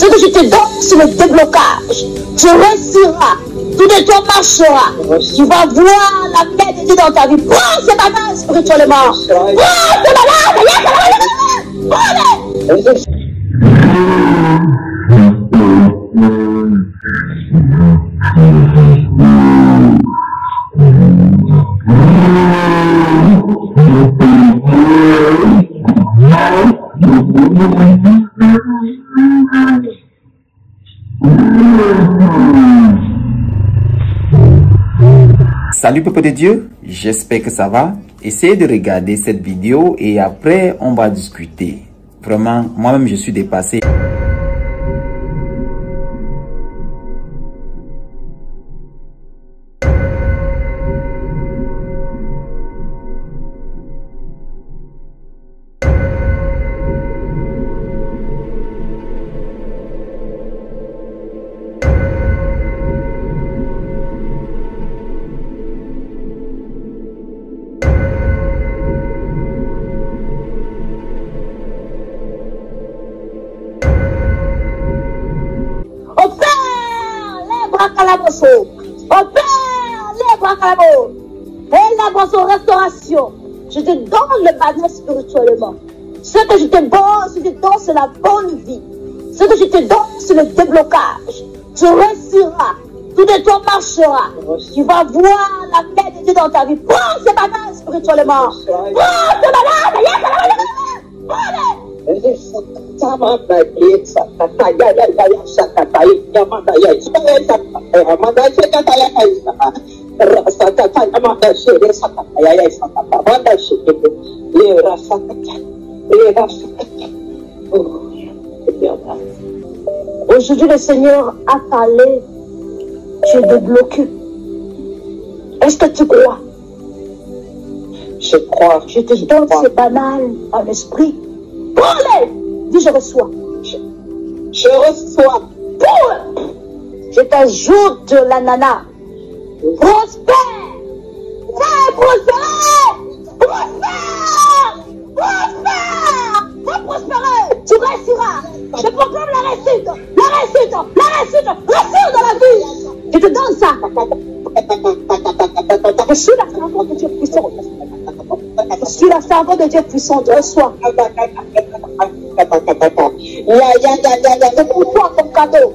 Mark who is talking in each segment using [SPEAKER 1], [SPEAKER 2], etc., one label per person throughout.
[SPEAKER 1] Ce que je te donne, c'est le déblocage. Tu réussiras. Tout de toi marchera. Tu vas voir la main de Dieu dans ta vie. Prends ces bananes spirituellement. Prends ces bananes.
[SPEAKER 2] Salut peuple de Dieu, j'espère que ça va. Essayez de regarder cette vidéo et après on va discuter. Vraiment, moi-même je suis dépassé.
[SPEAKER 1] Et la boisson restauration. Je te donne le banin spirituellement. Ce que je te donne, c'est la bonne vie. Ce que je te donne, c'est le déblocage. Tu réussiras. Tout de toi marchera. Tu vas voir la main de Dieu dans ta vie. Prends ces bananes spirituellement. Prends ces bananes. Aujourd'hui, le Seigneur a parlé. Tu es débloqué. Est-ce que tu crois?
[SPEAKER 3] Je crois.
[SPEAKER 1] Je te donne ces bananes en esprit. Prends-les. Dis, je reçois.
[SPEAKER 3] Je reçois.
[SPEAKER 1] Je t'ajoute l'ananas. Prospère. Fais prospérer. Prospère. Prospère. Va prospérer. Tu réussiras. Je proclame la réussite. La réussite. La réussite. Réussite dans la vie. Je te donne ça. Je suis la servante de Dieu puissant. Je suis la servante de Dieu puissant. Je reçois. C'est pour toi ton cadeau.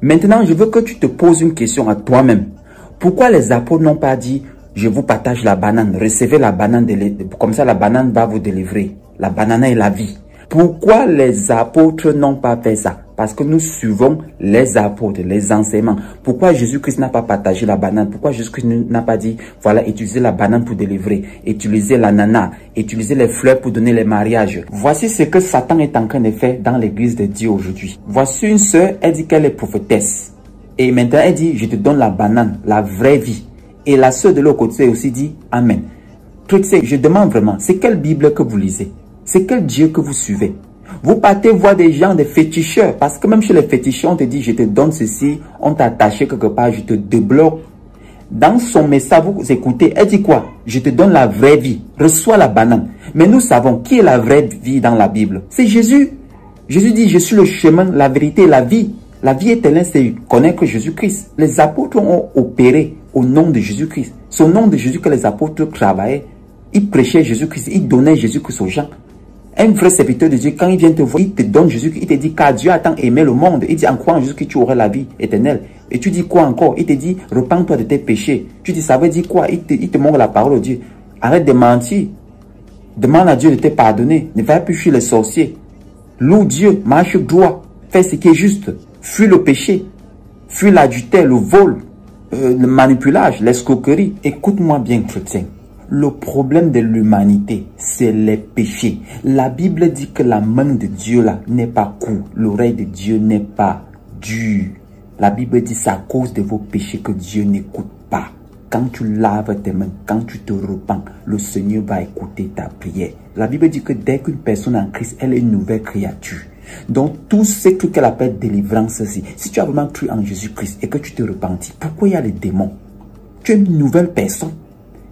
[SPEAKER 2] Maintenant, je veux que tu te poses une question à toi-même. Pourquoi les apôtres n'ont pas dit, je vous partage la banane, recevez la banane, comme ça la banane va vous délivrer. La banane est la vie. Pourquoi les apôtres n'ont pas fait ça? Parce que nous suivons les apôtres, les enseignements. Pourquoi Jésus-Christ n'a pas partagé la banane? Pourquoi Jésus-Christ n'a pas dit, voilà, utilisez la banane pour délivrer, utilisez l'ananas, utilisez les fleurs pour donner les mariages? Voici ce que Satan est en train de faire dans l'église de Dieu aujourd'hui. Voici une sœur, elle dit qu'elle est prophétesse. Et maintenant, elle dit, je te donne la banane, la vraie vie. Et la sœur de l'autre côté aussi dit, Amen. Je demande vraiment, c'est quelle Bible que vous lisez? C'est quel Dieu que vous suivez? Vous partez voir des gens, des féticheurs. Parce que même chez les féticheurs, on te dit, je te donne ceci, on t'a attaché quelque part, je te débloque. Dans son message, vous écoutez, elle dit quoi? Je te donne la vraie vie, reçois la banane. Mais nous savons qui est la vraie vie dans la Bible. C'est Jésus. Jésus dit, je suis le chemin, la vérité, la vie. La vie éternelle, c'est connaître Jésus-Christ. Les apôtres ont opéré au nom de Jésus-Christ. C'est au nom de Jésus que les apôtres travaillaient. Ils prêchaient Jésus-Christ, ils donnaient Jésus-Christ aux gens. Un vrai serviteur de Dieu, quand il vient te voir, il te donne Jésus, il te dit, car Dieu a tant aimé le monde. Il dit, en croyant en Jésus que tu aurais la vie éternelle. Et tu dis quoi encore? Il te dit, repens-toi de tes péchés. Tu dis, ça veut dire quoi? Il te montre la parole de Dieu. Arrête de mentir. Demande à Dieu de te pardonner. Ne va plus chez les sorciers. Loue Dieu, marche droit. Fais ce qui est juste. Fuis le péché. Fuis l'adultère, le vol, le manipulage, l'escroquerie. Écoute-moi bien, chrétien. Le problème de l'humanité, c'est les péchés. La Bible dit que la main de Dieu là n'est pas courte. L'oreille de Dieu n'est pas dure. La Bible dit c'est à cause de vos péchés que Dieu n'écoute pas. Quand tu laves tes mains, quand tu te repens, le Seigneur va écouter ta prière. La Bible dit que dès qu'une personne en Christ, elle est une nouvelle créature. Donc, tout ce qu'elle appelle délivrance, si tu as vraiment cru en Jésus-Christ et que tu te repentis, pourquoi il y a les démons? Tu es une nouvelle personne.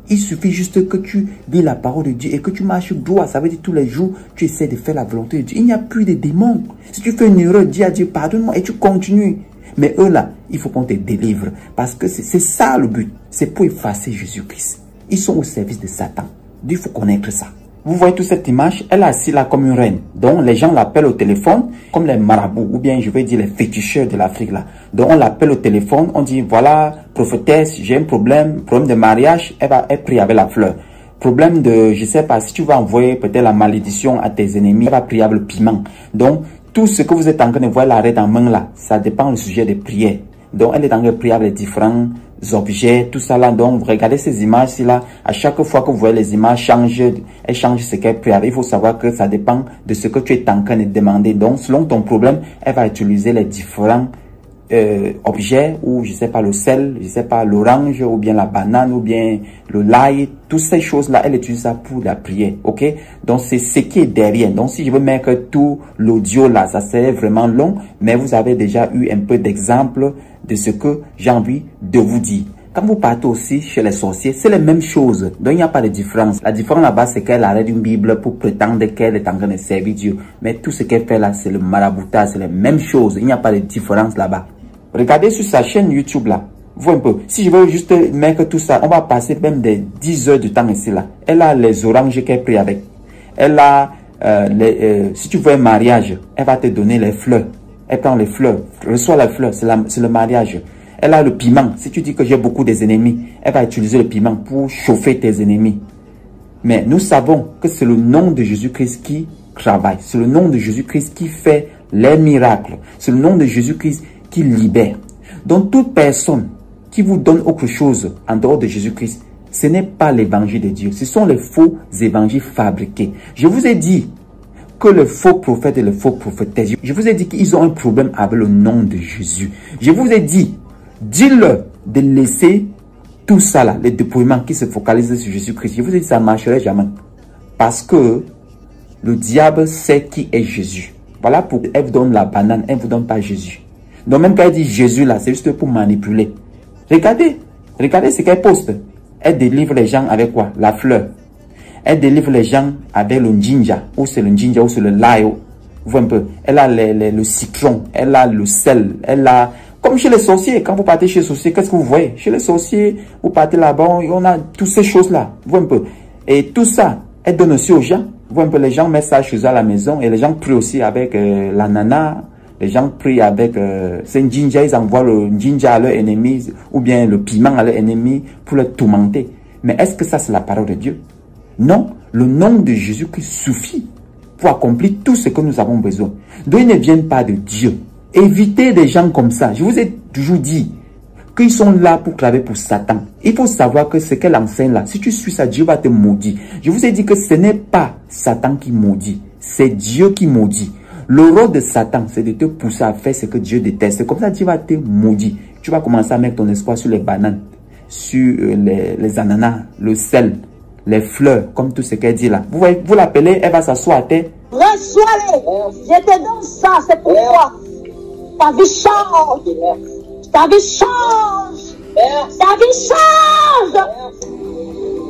[SPEAKER 2] Il suffit juste que tu lis la parole de Dieu et que tu marches droit. Ça veut dire tous les jours, tu essaies de faire la volonté de Dieu. Il n'y a plus de démons. Si tu fais une erreur, dis à Dieu, pardonne-moi et tu continues. Mais eux là, il faut qu'on te délivre. Parce que c'est ça le but. C'est pour effacer Jésus-Christ. Ils sont au service de Satan. Il faut connaître ça. Vous voyez toute cette image, elle est assise là comme une reine. Donc les gens l'appellent au téléphone, comme les marabouts, ou bien je vais dire les féticheurs de l'Afrique là. Donc on l'appelle au téléphone, on dit voilà, prophétesse, j'ai un problème de mariage, elle prie avec la fleur. Problème de, je sais pas, si tu vas envoyer peut-être la malédiction à tes ennemis, elle va prier avec le piment. Donc tout ce que vous êtes en train de voir l'arrêt en main là, ça dépend du sujet de prière. Donc elle est en train de prier avec les différents objets, tout ça là. Donc regardez ces images ici là, à chaque fois que vous voyez les images elles changent ce qu'elle prie. Il faut savoir que ça dépend de ce que tu es en train de demander. Donc selon ton problème, elle va utiliser les différents objets, ou je sais pas le sel, je sais pas l'orange, ou bien la banane, ou bien le l'ail, toutes ces choses là, elle utilise ça pour la prière, ok? Donc c'est ce qui est derrière. Donc si je veux mettre tout l'audio là, ça serait vraiment long, mais vous avez déjà eu un peu d'exemple de ce que j'ai envie de vous dire. Quand vous partez aussi chez les sorciers, c'est les mêmes choses. Donc il n'y a pas de différence. La différence là-bas, c'est qu'elle arrête une Bible pour prétendre qu'elle est en train de servir Dieu. Mais tout ce qu'elle fait là, c'est le maraboutage, c'est les mêmes choses. Il n'y a pas de différence là-bas. Regardez sur sa chaîne YouTube là. Vous un peu. Si je veux juste mettre tout ça, on va passer même des 10 heures de temps ici là. Elle a les oranges qu'elle prie avec. Elle a si tu veux un mariage, elle va te donner les fleurs. Elle prend les fleurs, reçoit les fleurs, c'est le mariage. Elle a le piment. Si tu dis que j'ai beaucoup des ennemis, elle va utiliser le piment pour chauffer tes ennemis. Mais nous savons que c'est le nom de Jésus-Christ qui travaille. C'est le nom de Jésus-Christ qui fait les miracles. C'est le nom de Jésus-Christ qui libère. Donc toute personne qui vous donne autre chose en dehors de Jésus-Christ, ce n'est pas l'évangile de Dieu. Ce sont les faux évangiles fabriqués. Je vous ai dit que le faux prophète et le faux prophétesse, je vous ai dit qu'ils ont un problème avec le nom de Jésus. Je vous ai dit, dis-leur de laisser tout ça là, les dépouillements qui se focalisent sur Jésus-Christ. Je vous ai dit, ça ne marcherait jamais. Parce que le diable sait qui est Jésus. Voilà pourquoi elle vous donne la banane, elle ne vous donne pas Jésus. Donc même quand elle dit Jésus là, c'est juste pour manipuler. Regardez ce qu'elle poste. Elle délivre les gens avec quoi? La fleur. Elle délivre les gens avec le njinja, ou c'est le njinja, ou c'est le l'ail. Vous voyez un peu. Elle a le citron, elle a le sel, elle a... Comme chez les sorciers, quand vous partez chez les sorciers, qu'est-ce que vous voyez? Chez les sorciers, vous partez là-bas, on a toutes ces choses-là. Vous voyez un peu. Et tout ça, elle donne aussi aux gens. Vous voyez un peu, les gens mettent ça chez eux à la maison, et les gens prient aussi avec l'ananas. Les gens prient avec c'est un jinja, ils envoient le jinja à leurs ennemis, ou bien le piment à leurs ennemis pour les tourmenter. Mais est-ce que ça c'est la parole de Dieu? Non, le nom de Jésus-Christ suffit pour accomplir tout ce que nous avons besoin. Donc ils ne viennent pas de Dieu. Évitez des gens comme ça. Je vous ai toujours dit qu'ils sont là pour travailler pour Satan. Il faut savoir que ce qu'elle enseigne là, si tu suis ça, Dieu va te maudire. Je vous ai dit que ce n'est pas Satan qui maudit, c'est Dieu qui maudit. Le rôle de Satan, c'est de te pousser à faire ce que Dieu déteste. C'est comme ça que Dieu va te maudire. Tu vas commencer à mettre ton espoir sur les bananes, sur les ananas, le sel, les fleurs, comme tout ce qu'elle dit là. Vous voyez, vous l'appelez, elle va s'asseoir à terre.
[SPEAKER 1] Reçois-les. Je te donne ça, c'est pour toi. Ta vie change. Ta vie change. Ta vie change.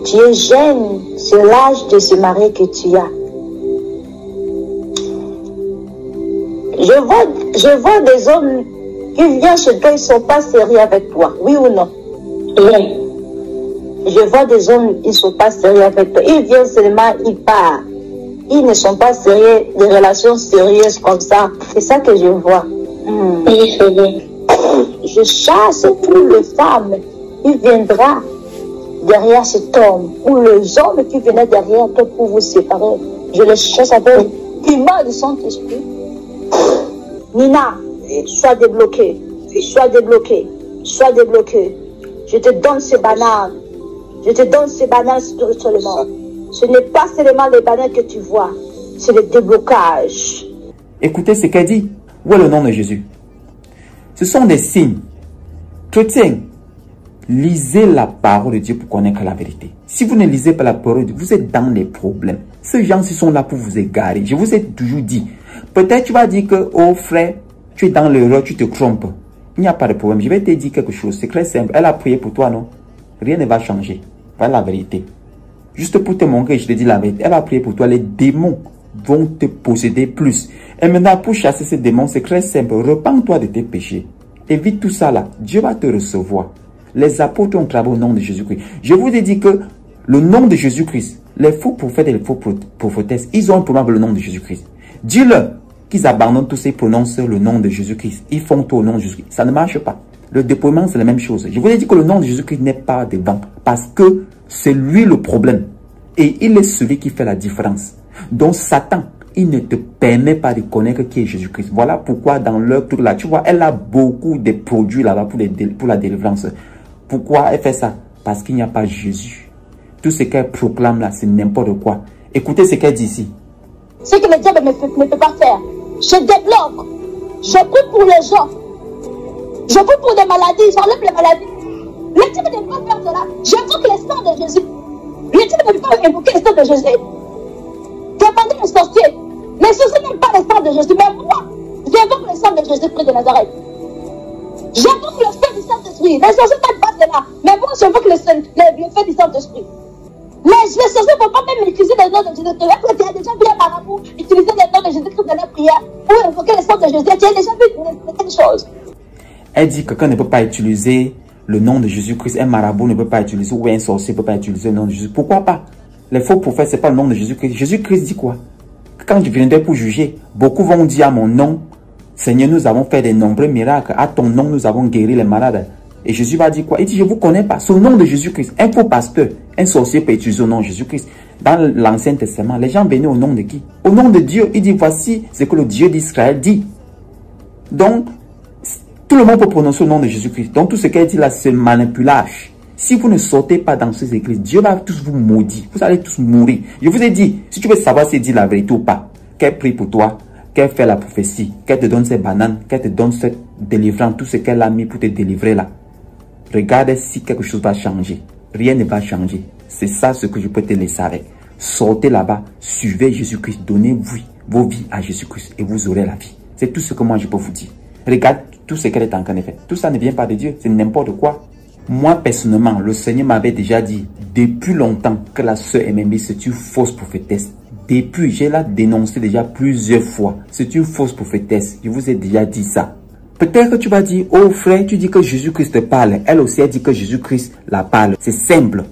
[SPEAKER 1] Tu es jeune sur l'âge de ce mari que tu as. Je vois des hommes qui viennent chez toi, ils ne sont pas sérieux avec toi. Oui ou non? Oui. Je vois des hommes, ils ne sont pas sérieux avec toi. Ils viennent seulement, ils partent. Ils ne sont pas sérieux, des relations sérieuses comme ça. C'est ça que je vois. Oui, c'est vrai. Je chasse toutes les femmes qui viendra derrière cet homme, ou les hommes qui venaient derrière toi pour vous séparer. Je les chasse avec l'image du Saint-Esprit. Nina, sois débloquée, sois débloquée, sois débloquée. Je te donne ces bananes. Je te donne ces bananes spirituellement. Ce n'est pas seulement les bananes que tu vois, c'est le déblocage.
[SPEAKER 2] Écoutez ce qu'elle dit. Où est le nom de Jésus? Ce sont des signes. Chrétiens, lisez la parole de Dieu pour connaître la vérité. Si vous ne lisez pas la parole de Dieu, vous êtes dans les problèmes. Ces gens-ci sont là pour vous égarer. Je vous ai toujours dit. Peut-être tu vas dire que, oh frère, tu es dans l'erreur, tu te trompes. Il n'y a pas de problème. Je vais te dire quelque chose. C'est très simple. Elle a prié pour toi, non? Rien ne va changer. Voilà la vérité. Juste pour te montrer, je te dis la vérité. Elle va prier pour toi. Les démons vont te posséder plus. Et maintenant, pour chasser ces démons, c'est très simple. Repends-toi de tes péchés. Évite tout ça là. Dieu va te recevoir. Les apôtres ont travaillé au nom de Jésus-Christ. Je vous ai dit que le nom de Jésus-Christ, les faux prophètes et les faux prophétesses, ils ont un problème avec le nom de Jésus-Christ. Dis-leur qu'ils abandonnent tout ça et prononcent le nom de Jésus-Christ. Ils font tout au nom de Jésus-Christ. Ça ne marche pas. Le déploiement, c'est la même chose. Je vous ai dit que le nom de Jésus-Christ n'est pas devant. Parce que c'est lui le problème. Et il est celui qui fait la différence. Donc Satan, il ne te permet pas de connaître qui est Jésus-Christ. Voilà pourquoi dans leur truc là, tu vois, elle a beaucoup de produits là-bas pour la délivrance. Pourquoi elle fait ça? Parce qu'il n'y a pas Jésus. Tout ce qu'elle proclame là, c'est n'importe quoi. Écoutez ce qu'elle dit ici.
[SPEAKER 1] Ce que le diable ne peut pas faire. Je débloque. Je prie pour les gens. Je prie pour des maladies. J'enlève les maladies. Le diable ne peut pas faire cela. J'invoque le sang de Jésus. Le diable ne peut pas invoquer le sang de Jésus. Demandez les sorciers. Les sorciers n'aiment pas le sang de Jésus. Mais moi, j'invoque le sang de Jésus-Christ de Nazareth. J'invoque le feu du Saint-Esprit. Les sorciers n'aiment pas cela. Mais moi, j'invoque le feu du Saint-Esprit. Les sorciers ne vont pas même utiliser le nom de Jésus-Christ. Est-ce que tu as déjà vu un marabout utiliser le nom de Jésus-Christ dans la prière ou invoquer le sang de Jésus? Tu as déjà vu quelque chose?
[SPEAKER 2] Elle dit que quelqu'un ne peut pas utiliser le nom de Jésus-Christ. Un marabout ne peut pas utiliser, ou un sorcier ne peut pas utiliser le nom de Jésus. Pourquoi pas? Les faux prophètes, ce n'est pas le nom de Jésus-Christ. Jésus-Christ dit quoi? Quand je viendrai pour juger, beaucoup vont dire à mon nom, Seigneur, nous avons fait de nombreux miracles. À ton nom, nous avons guéri les malades. Et Jésus va dire quoi? Il dit, je ne vous connais pas. C'est au nom de Jésus-Christ. Un faux pasteur, un sorcier peut utiliser au nom de Jésus-Christ. Dans l'Ancien Testament, les gens venaient au nom de qui? Au nom de Dieu. Il dit, voici ce que le Dieu d'Israël dit. Donc, tout le monde peut prononcer le nom de Jésus-Christ. Donc, tout ce qu'elle dit là, c'est manipulage. Si vous ne sortez pas dans ces églises, Dieu va tous vous maudire. Vous allez tous mourir. Je vous ai dit, si tu veux savoir si elle dit la vérité ou pas, qu'elle prie pour toi, qu'elle fait la prophétie, qu'elle te donne ses bananes, qu'elle te donne cette délivrance, tout ce qu'elle a mis pour te délivrer là. Regarde si quelque chose va changer. Rien ne va changer. C'est ça ce que je peux te laisser avec. Sortez là-bas, suivez Jésus-Christ, donnez-vous vos vies à Jésus-Christ et vous aurez la vie. C'est tout ce que moi je peux vous dire. Regarde tout ce qu'elle est en train de faire. Tout ça ne vient pas de Dieu, c'est n'importe quoi. Moi personnellement, le Seigneur m'avait déjà dit depuis longtemps que la sœur MMB c'est une fausse prophétesse. Depuis, j'ai la dénoncé déjà plusieurs fois. C'est une fausse prophétesse. Je vous ai déjà dit ça. Peut-être que tu vas dire, oh frère, tu dis que Jésus-Christ te parle. Elle aussi, elle dit que Jésus-Christ la parle. C'est simple.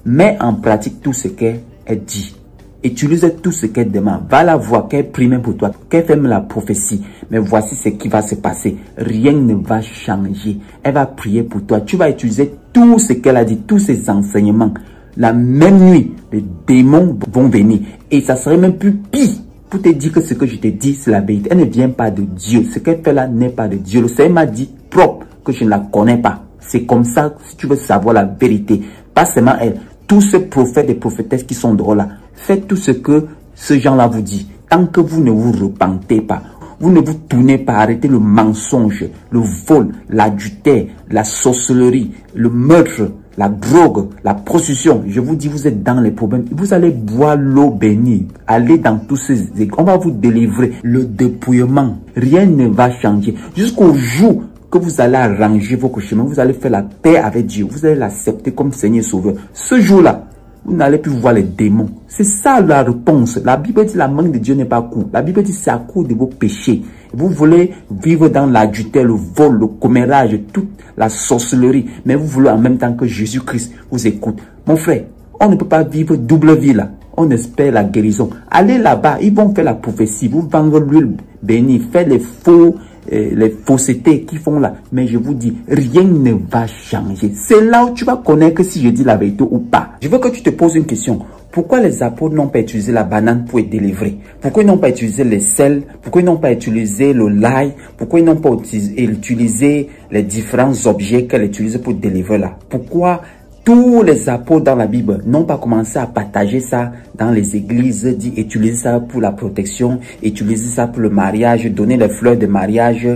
[SPEAKER 2] Mets en pratique tout ce qu'elle dit. Utilise tout ce qu'elle demande. Va la voir, qu'elle prie même pour toi, qu'elle fait même la prophétie. Mais voici ce qui va se passer. Rien ne va changer. Elle va prier pour toi. Tu vas utiliser tout ce qu'elle a dit, tous ses enseignements. La même nuit, les démons vont venir. Et ça serait même plus pire pour te dire que ce que je te dis, c'est la vérité. Elle ne vient pas de Dieu. Ce qu'elle fait là n'est pas de Dieu. Le Seigneur m'a dit propre que je ne la connais pas. C'est comme ça, si tu veux savoir la vérité. Pas seulement elle. Tous ces prophètes et prophétesses qui sont dehors là. Faites tout ce que ce gens-là vous dit. Tant que vous ne vous repentez pas, vous ne vous tournez pas, arrêtez le mensonge, le vol, l'adultère, la sorcellerie, le meurtre, la drogue, la prostitution. Je vous dis, vous êtes dans les problèmes. Vous allez boire l'eau bénie. Allez dans tous ces églises. On va vous délivrer. Le dépouillement. Rien ne va changer. Jusqu'au jour que vous allez arranger vos chemins. Vous allez faire la paix avec Dieu. Vous allez l'accepter comme Seigneur Sauveur. Ce jour-là, vous n'allez plus voir les démons. C'est ça la réponse. La Bible dit la main de Dieu n'est pas court. La Bible dit c'est à cause de vos péchés. Vous voulez vivre dans l'adultère, le vol, le commérage, toute la sorcellerie. Mais vous voulez en même temps que Jésus-Christ vous écoute. Mon frère, on ne peut pas vivre double vie là. On espère la guérison. Allez là-bas, ils vont faire la prophétie. Vous vendre l'huile bénie, faire les faussetés qu'ils font là. Mais je vous dis, rien ne va changer. C'est là où tu vas connaître si je dis la vérité ou pas. Je veux que tu te poses une question. Pourquoi les apôtres n'ont pas utilisé la banane pour être délivrés? Pourquoi ils n'ont pas utilisé les sels? Pourquoi ils n'ont pas utilisé le l'ail? Pourquoi ils n'ont pas utilisé les différents objets qu'elle utilise pour délivrer là? Pourquoi tous les apôtres dans la Bible n'ont pas commencé à partager ça dans les églises, dit utiliser ça pour la protection, utiliser ça pour le mariage, donner les fleurs de mariage,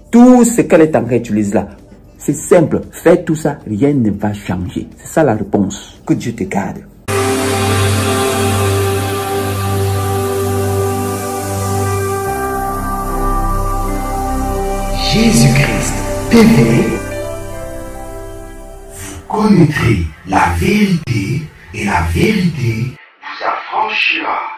[SPEAKER 2] tout ce qu'elle est en train d'utiliser là. C'est simple, fais tout ça, rien ne va changer. C'est ça la réponse. Que Dieu te garde.
[SPEAKER 4] Jésus-Christ TV vous connaîtrez la vérité et la vérité vous affranchira.